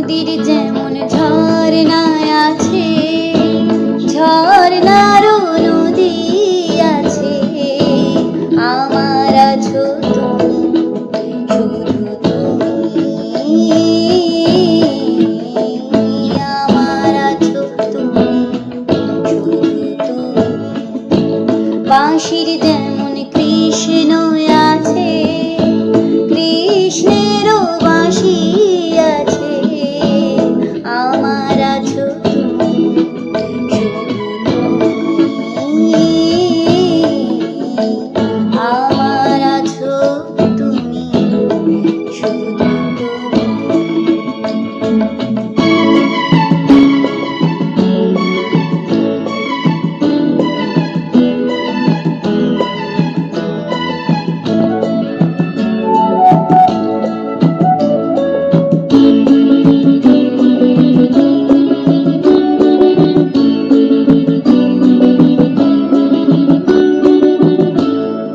নদীর যেমন ঝর্ণায় আছে, ঝর্ণারও নদী আছে, আমার আছো তুমি, শুধু তুমি, আমার আছো তুমি, শুধু তুমি। বাঁশির যেমন কৃষ্ণ আছে, কৃষ্ণেরও বাঁশি আছে, আমার আছো তুমি, শুধু তুমি, আমার আছো তুমি, শুধু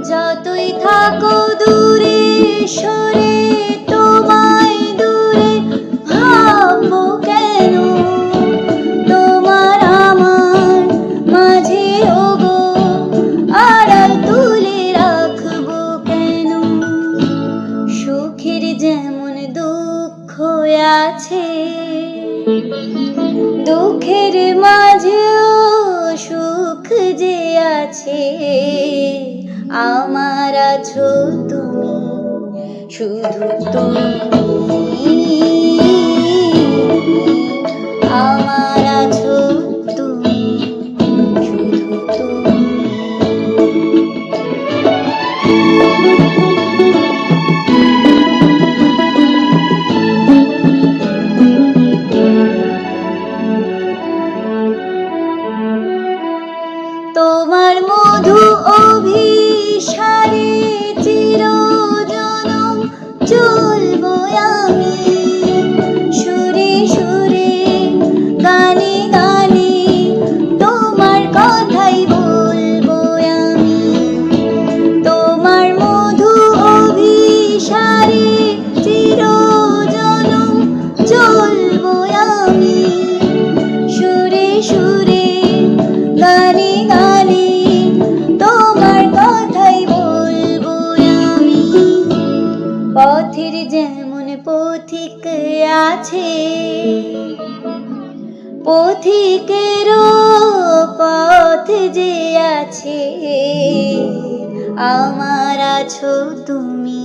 যতই থাকো দূরে সরে, তোমায় দূরে ভাববো কেন, তোমার আমার মাঝে ওগো আড়াল তুলে রাখবো কেন। সুখের যেমন দুঃখ আছে, দুঃখের মাঝেও সুখ যে আছে, আমার আছো তুমি, শুধু তুমি, আমার আছো তুমি, শুধু তুমি। তোমার মধু অভিসারে চিরজনম চলবো আমি, সুরে সুরে গানে গানে তোমার কথাই বলবো আমি। তোমার মধু অভিসারে চিরজনম চলবো আমি, সুরে সুরে গানে গানে তোমার কথাই বলবো আমি। পথের যেমন পথিক আছে, পথিকেরও পথ যে আছে, আমার আছো তুমি।